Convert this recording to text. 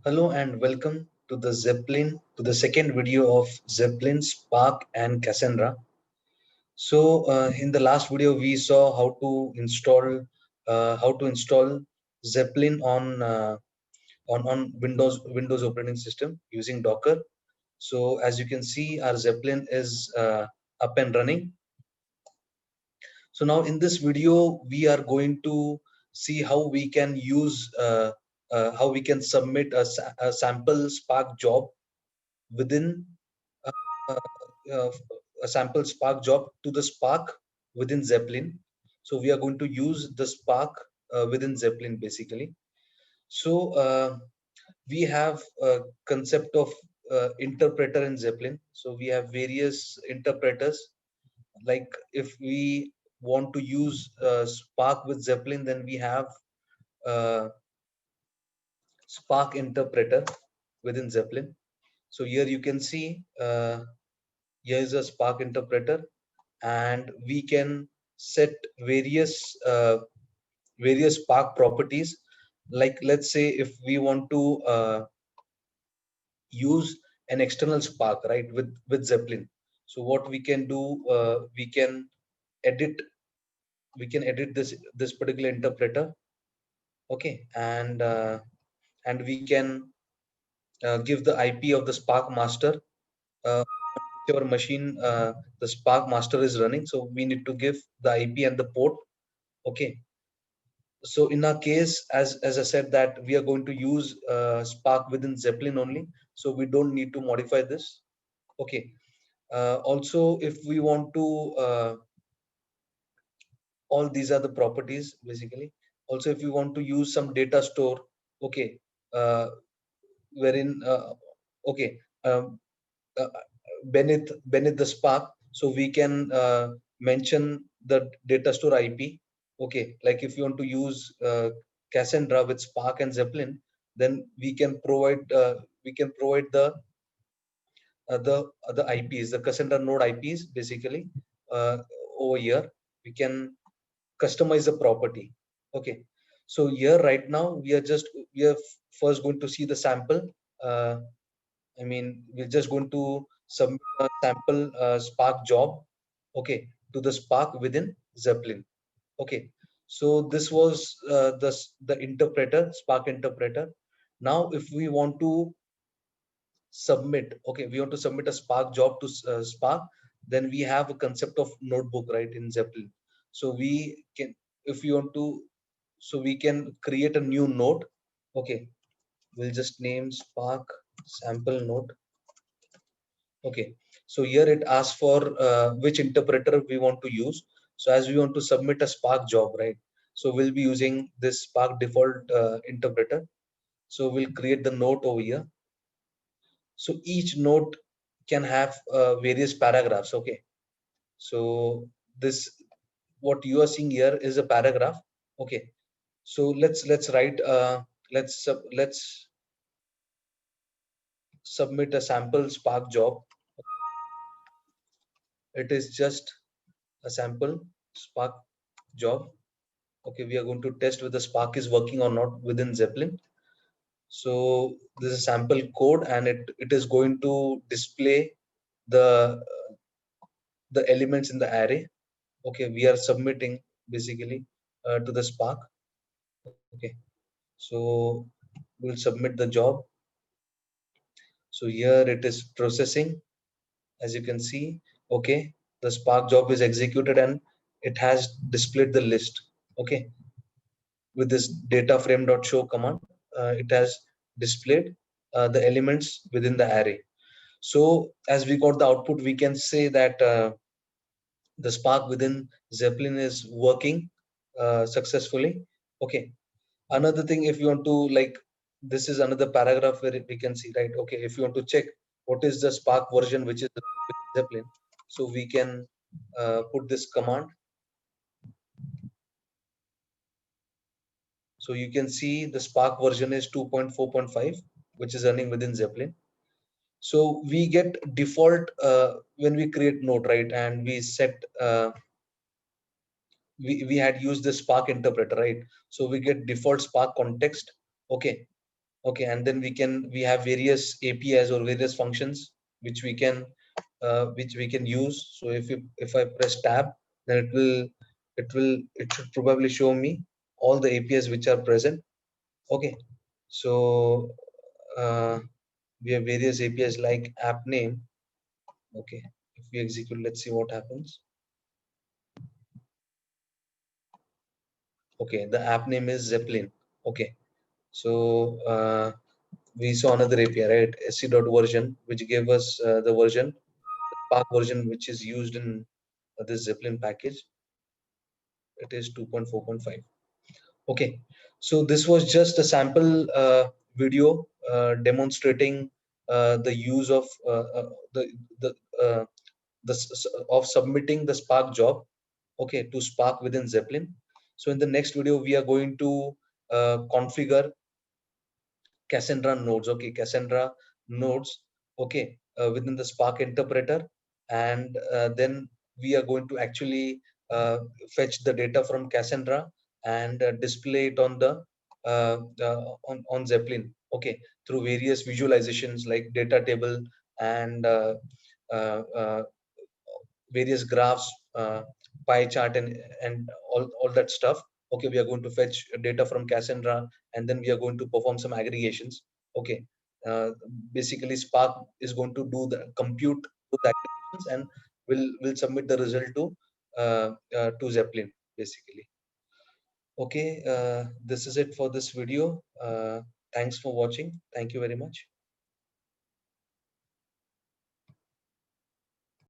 Hello and welcome to the second video of Zeppelin, Spark, and Cassandra. In the last video, we saw how to install Zeppelin on Windows operating system using Docker. So, as you can see, our Zeppelin is up and running. So now in this video, we are going to see how we can how we can submit a sample Spark job within uh, uh, a sample Spark job to the Spark within Zeppelin. So we are going to use the Spark within Zeppelin basically. So we have a concept of interpreter in Zeppelin. So we have various interpreters. Like if we want to use Spark with Zeppelin, then we have uh, Spark interpreter within Zeppelin. So here you can see here is a Spark interpreter, and we can set various Spark properties. Like let's say if we want to use an external Spark, right, with Zeppelin. So what we can do, edit we can edit this particular interpreter, okay, and we can give the IP of the Spark master, whichever machine the Spark master is running. So we need to give the IP and the port, okay. So in our case, as I said, that we are going to use Spark within Zeppelin only, so we don't need to modify this, okay. Also, if we want to all these are the properties basically. Also, if you want to use some data store, okay, uh, wherein okay, um, uh, beneath the Spark, so we can mention the data store IP, okay. Like if you want to use Cassandra with Spark and Zeppelin, then we can provide the IPs, the Cassandra node IPs basically. uh, Over here we can customize the property, okay. So here right now we are first going to see the sample. uh, I mean, we're just going to submit a sample Spark job, okay, to the Spark within Zeppelin, okay. So this was the interpreter, Spark interpreter. Now if we want to submit, okay, we want to submit a Spark job to Spark, then we have a concept of notebook, right, in Zeppelin. So we can, if we want to, so we can create a new node, okay. We'll just name Spark sample node, okay. So here it asks for which interpreter we want to use. So as we want to submit a Spark job, right, so we'll be using this Spark default interpreter. So we'll create the node over here. So each node can have various paragraphs, okay. So this, what you are seeing here is a paragraph, okay. So let's write let's submit a sample Spark job. It is just a sample Spark job, okay. We are going to test whether Spark is working or not within Zeppelin. So this is sample code, and it is going to display the the elements in the array, okay. We are submitting basically to the Spark, okay. So we'll submit the job. So here it is processing, as you can see, okay. The Spark job is executed and it has displayed the list, okay. With this data frame.show command, it has displayed the elements within the array. So as we got the output, we can say that the Spark within Zeppelin is working successfully, okay. Another thing, if you want to, like, this is another paragraph where we can see, right, okay, if you want to check what is the Spark version which is Zeppelin, so we can put this command. So you can see the Spark version is 2.4.5, which is running within Zeppelin. So we get default when we create node, right, and we set we had used the Spark interpreter, right. So we get default Spark context, okay. Okay, and then we have various APIs or various functions which we can use. So if I press tab, then it should probably show me all the APIs which are present. Okay, so we have various APIs like app name. Okay, if we execute, let's see what happens. Okay, the app name is Zeppelin. Okay, so we saw another API, right? sc.version, which gave us the version, the Spark version, which is used in this Zeppelin package. It is 2.4.5. Okay, so this was just a sample video demonstrating the use of the uh, of submitting the Spark job, okay, to Spark within Zeppelin. So in the next video, we are going to configure Cassandra nodes. Okay, Cassandra nodes. Okay, within the Spark interpreter, and then we are going to actually fetch the data from Cassandra and display it on the on Zeppelin. Okay, through various visualizations like data table and uh, uh, various graphs, pie chart, and all that stuff. Okay, we are going to fetch data from Cassandra, and then we are going to perform some aggregations. Okay, uh, basically Spark is going to do the compute those aggregations, and will submit the result to Zeppelin basically. Okay, this is it for this video. Thanks for watching. Thank you very much.